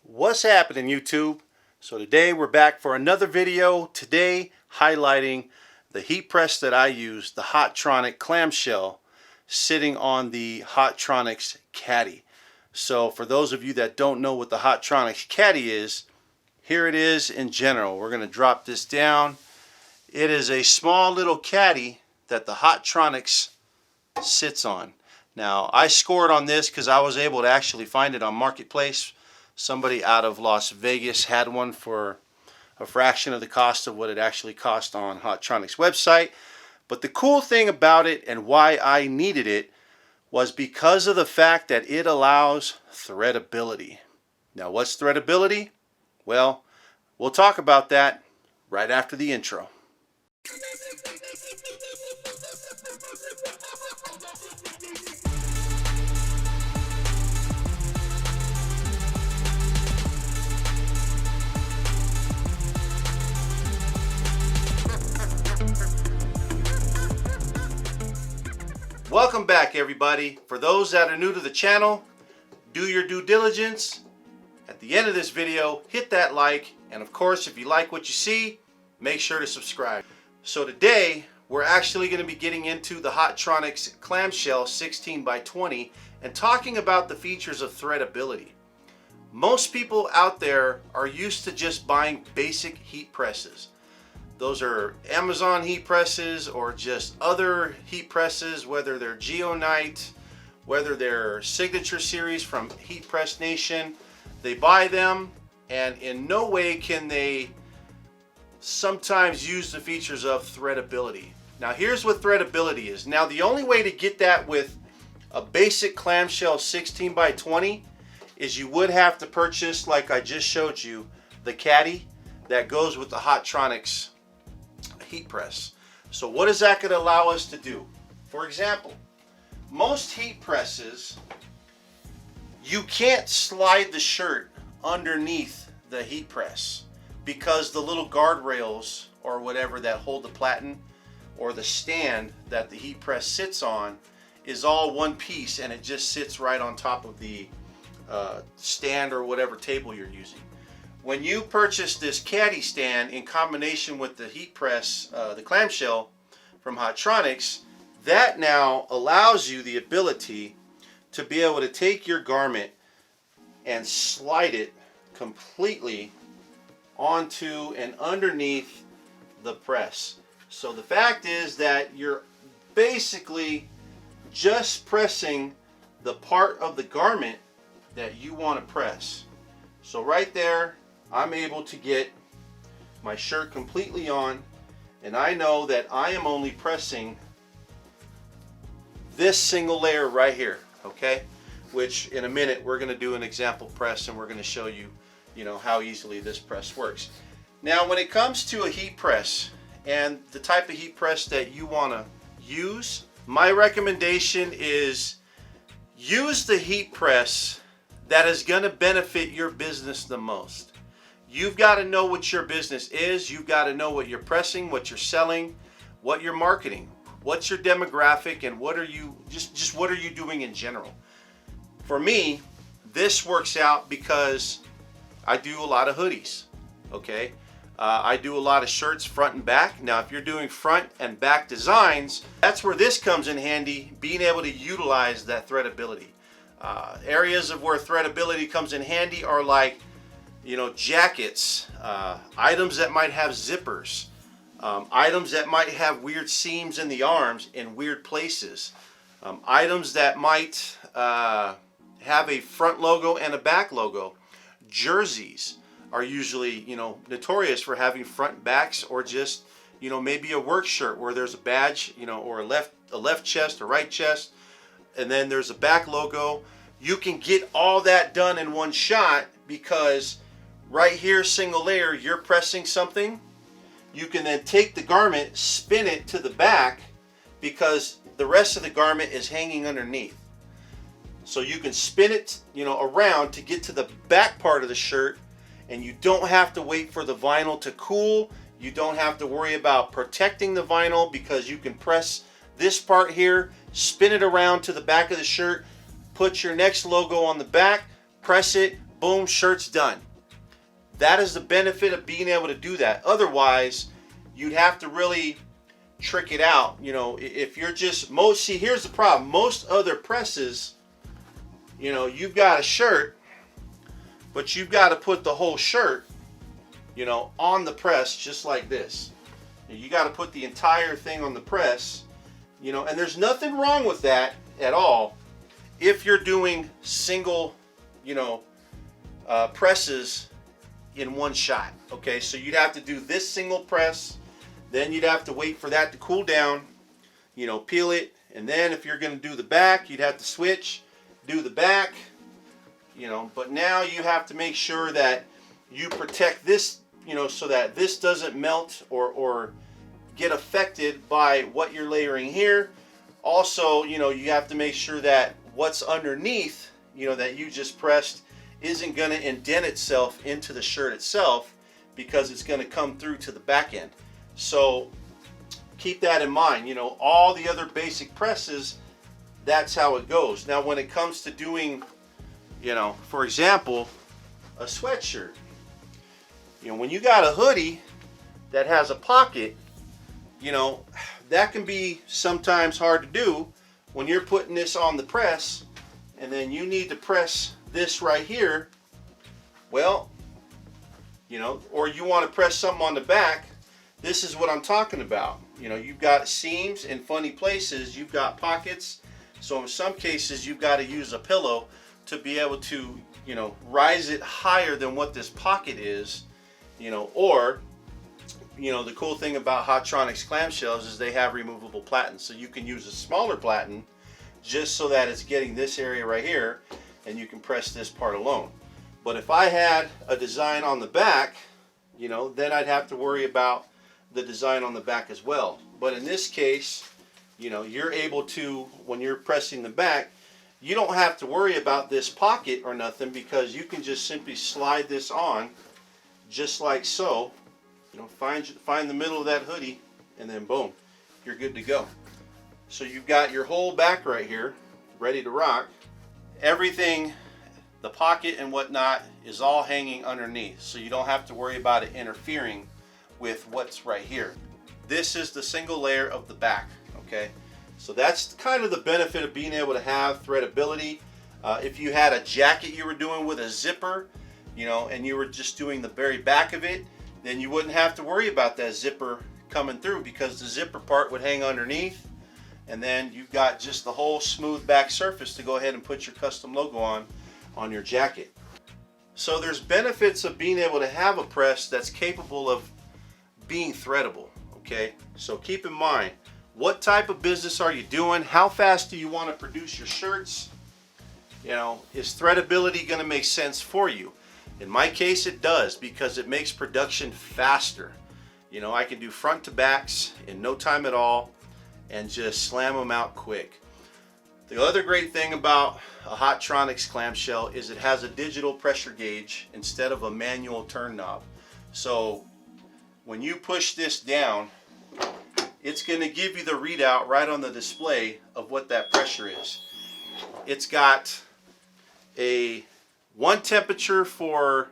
What's happening, YouTube? So today we're back for another video. Today highlighting the heat press that I use, the Hotronix Clamshell, sitting on the Hotronix Caddie. So for those of you that don't know what the Hotronix Caddie is, here it is in general. We're going to drop this down. It is a small little Caddie that the Hotronix sits on. Now I scored on this because I was able to actually find it on Marketplace. Somebody out of Las Vegas had one for a fraction of the cost of what it actually cost on Hotronix website. But the cool thing about it and why I needed it was because of the fact that it allows threadability. Now what's threadability? Well, we'll talk about that right after the intro. Welcome back, everybody. For those that are new to the channel, do your due diligence. At the end of this video, hit that like, and of course, if you like what you see, make sure to subscribe. So today, we're actually going to be getting into the Hotronix Clamshell 16x20 and talking about the features of threadability. Most people out there are used to just buying basic heat presses. Those are Amazon heat presses or just other heat presses, whether they're Geonite, whether they're Signature Series from Heat Press Nation. They buy them and in no way can they sometimes use the features of threadability. Now here's what threadability is. Now the only way to get that with a basic clamshell 16x20 is you would have to purchase, like I just showed you, the Caddie that goes with the Hotronix heat press. So what is that going to allow us to do? For example, most heat presses, you can't slide the shirt underneath the heat press because the little guardrails or whatever that hold the platen or the stand that the heat press sits on is all one piece and it just sits right on top of the stand or whatever table you're using. When you purchase this Caddie stand in combination with the heat press, the clamshell from Hotronix, that now allows you the ability to be able to take your garment and slide it completely onto and underneath the press. So the fact is that you're basically just pressing the part of the garment that you want to press. So right there, I'm able to get my shirt completely on, and I know that I am only pressing this single layer right here, okay? Which in a minute we're going to do an example press and we're going to show you, how easily this press works. Now when it comes to a heat press and the type of heat press that you want to use, my recommendation is use the heat press that is going to benefit your business the most. You've got to know what your business is. You've got to know what you're pressing, what you're selling, what you're marketing, what's your demographic, and what are you just what are you doing in general. For me, this works out because I do a lot of hoodies. Okay, I do a lot of shirts front and back. Now, if you're doing front and back designs, that's where this comes in handy. Being able to utilize that threadability. Areas of where threadability comes in handy are like, jackets, items that might have zippers, items that might have weird seams in the arms in weird places, items that might have a front logo and a back logo. Jerseys are usually, notorious for having front backs, or just, maybe a work shirt where there's a badge, or a left chest or right chest, and then there's a back logo. You can get all that done in one shot because right here, single layer, you're pressing something. You can then take the garment, spin it to the back because the rest of the garment is hanging underneath. So you can spin it, around to get to the back part of the shirt, and you don't have to wait for the vinyl to cool. You don't have to worry about protecting the vinyl because you can press this part here, spin it around to the back of the shirt, put your next logo on the back, press it, boom, shirt's done. That is the benefit of being able to do that. Otherwise, you'd have to really trick it out. You know, if you're just, see, here's the problem. Most other presses, you know, you've got a shirt, but you've got to put the whole shirt, you know, on the press just like this. You got to put the entire thing on the press, you know, and there's nothing wrong with that at all if you're doing single, you know, presses in one shot. Okay, so you'd have to do this single press, then you'd have to wait for that to cool down, you know, peel it, and then if you're going to do the back, you'd have to switch, do the back, you know. But now you have to make sure that you protect this, you know, so that this doesn't melt or get affected by what you're layering here. Also, you know, you have to make sure that what's underneath, you know, that you just pressed isn't going to indent itself into the shirt itself, because it's going to come through to the back end. So keep that in mind. You know, all the other basic presses, that's how it goes. Now when it comes to doing, you know, for example, a sweatshirt, you know, when you got a hoodie that has a pocket, you know, that can be sometimes hard to do when you're putting this on the press and then you need to press this right here. Well, you know, or you want to press something on the back. This is what I'm talking about. You know, you've got seams in funny places, you've got pockets, so in some cases you've got to use a pillow to be able to, you know, rise it higher than what this pocket is, you know. Or, you know, the cool thing about Hotronix clamshells is they have removable platen, so you can use a smaller platen just so that it's getting this area right here, and you can press this part alone. But if I had a design on the back, you know, then I'd have to worry about the design on the back as well. But in this case, you know, you're able to, when you're pressing the back, you don't have to worry about this pocket or nothing, because you can just simply slide this on just like so. You know, find the middle of that hoodie, and then boom, you're good to go. So you've got your whole back right here ready to rock. Everything, the pocket and whatnot, is all hanging underneath, so you don't have to worry about it interfering with what's right here. This is the single layer of the back. Okay, so that's kind of the benefit of being able to have threadability. If you had a jacket you were doing with a zipper, you know, and you were just doing the very back of it, then you wouldn't have to worry about that zipper coming through, because the zipper part would hang underneath, and then you've got just the whole smooth back surface to go ahead and put your custom logo on your jacket. So there's benefits of being able to have a press that's capable of being threadable. Okay, so keep in mind, what type of business are you doing? How fast do you want to produce your shirts? You know, is threadability going to make sense for you? In my case, it does, because it makes production faster. You know, I can do front to backs in no time at all and just slam them out quick. The other great thing about a Hotronix clamshell is it has a digital pressure gauge instead of a manual turn knob. So when you push this down, it's going to give you the readout right on the display of what that pressure is. It's got one temperature for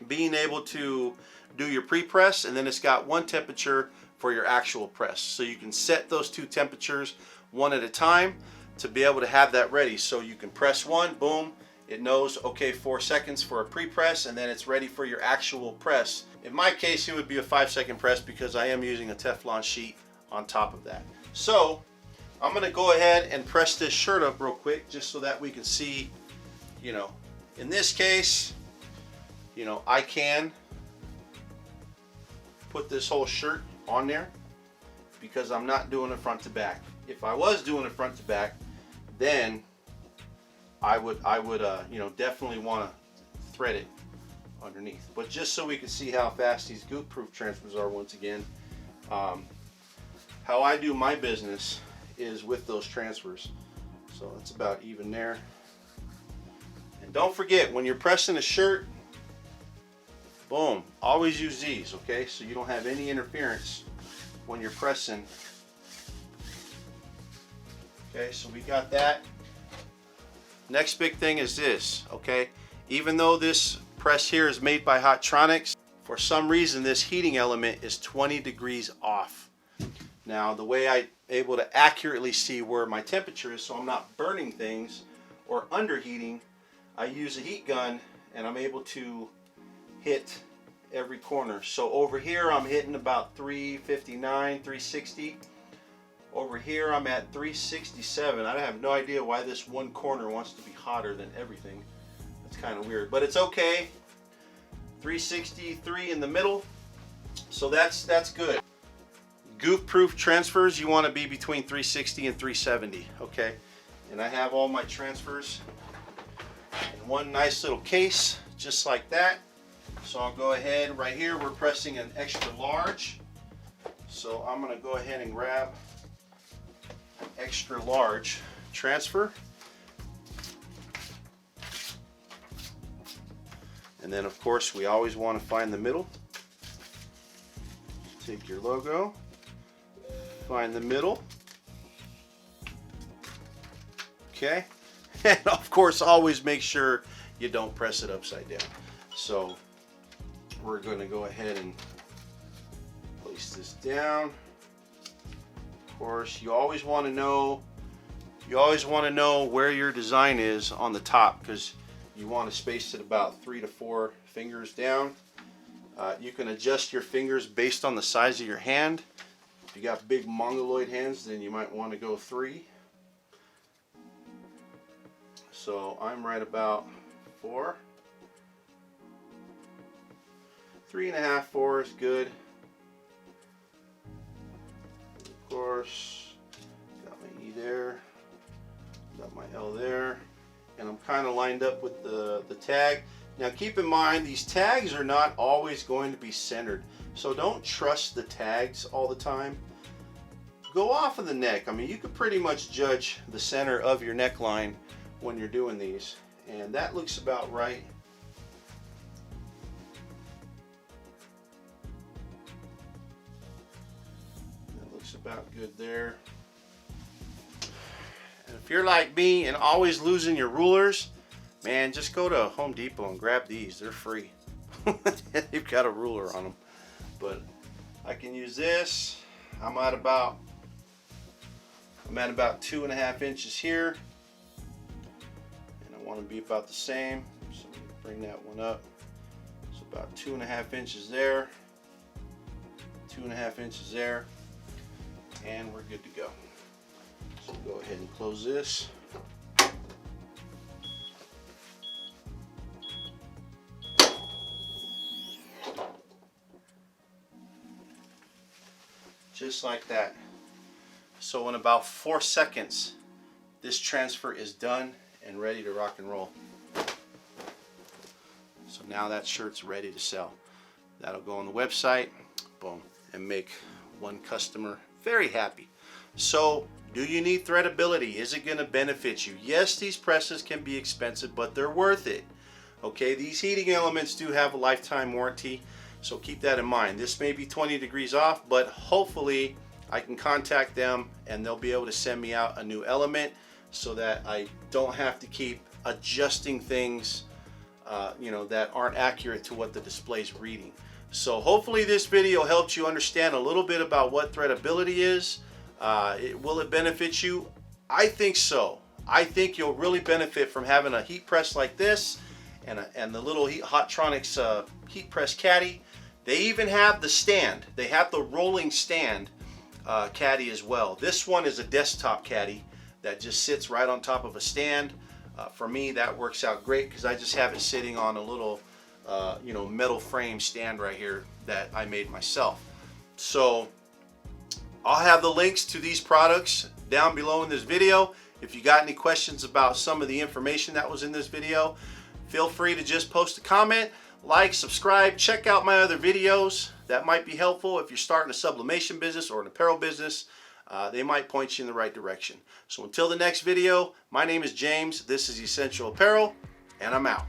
being able to do your pre-press, and then it's got one temperature for your actual press. So you can set those two temperatures one at a time to be able to have that ready. So you can press one, boom, it knows, okay, 4 seconds for a pre-press, and then it's ready for your actual press. In my case, it would be a 5-second press, because I am using a Teflon sheet on top of that. So I'm going to go ahead and press this shirt up real quick, just so that we can see, you know, in this case, you know, I can put this whole shirt on there because I'm not doing it front to back. If I was doing it front to back, then I would you know, definitely want to thread it underneath. But just so we can see how fast these Goof Proof transfers are, once again, how I do my business is with those transfers. So it's about even there. And don't forget, when you're pressing a shirt, boom, always use these, okay? So you don't have any interference when you're pressing. Okay, so we got that. Next big thing is this, okay? Even though this press here is made by Hotronix, for some reason this heating element is 20 degrees off. Now the way I'm able to accurately see where my temperature is so I'm not burning things or underheating, I use a heat gun and I'm able to hit every corner. So over here I'm hitting about 359, 360. Over here I'm at 367. I have no idea why this one corner wants to be hotter than everything. That's kind of weird, but it's okay. 363 in the middle, so that's good. Goof Proof transfers, you want to be between 360 and 370, okay? And I have all my transfers in one nice little case, just like that. So I'll go ahead, right here we're pressing an extra large. So I'm going to go ahead and grab an extra large transfer. And then of course we always want to find the middle. Take your logo, find the middle. Okay, and of course always make sure you don't press it upside down. So we're going to go ahead and place this down. Of course you always want to know where your design is on the top, because you want to space it about 3 to 4 fingers down. You can adjust your fingers based on the size of your hand. If you got big mongoloid hands, then you might want to go 3. So I'm right about 4. 3.5, 4 is good. Of course, got my E there, got my L there, and I'm kind of lined up with the tag. Now keep in mind, these tags are not always going to be centered, so don't trust the tags all the time. Go off of the neck. I mean, you could pretty much judge the center of your neckline when you're doing these, and that looks about right. That looks about good there. And if you're like me and always losing your rulers, man, just go to Home Depot and grab these. They're free. They've got a ruler on them. But I can use this. I'm at about 2.5 inches here. And I want to be about the same. So I'm going to bring that one up. So about 2.5 inches there. 2.5 inches there. And we're good to go. So go ahead and close this. Just like that. So in about 4 seconds, this transfer is done and ready to rock and roll. So now that shirt's ready to sell. That'll go on the website, boom, and make one customer very happy. So do you need threadability? Is it going to benefit you? Yes, these presses can be expensive, but they're worth it. Okay, these heating elements do have a lifetime warranty. So keep that in mind. This may be 20 degrees off, but hopefully I can contact them and they'll be able to send me out a new element so that I don't have to keep adjusting things that aren't accurate to what the display's reading. So hopefully this video helped you understand a little bit about what threadability is. Will it benefit you? I think so. I think you'll really benefit from having a heat press like this and the little Hotronix heat press Caddie. They even have the stand. They have the rolling stand Caddie as well. This one is a desktop Caddie that just sits right on top of a stand. For me, that works out great because I just have it sitting on a little metal frame stand right here that I made myself. So I'll have the links to these products down below in this video. If you got any questions about some of the information that was in this video, feel free to just post a comment, like, subscribe, check out my other videos. That might be helpful if you're starting a sublimation business or an apparel business. They might point you in the right direction. So until the next video, my name is James. This is Essential Apparel, and I'm out.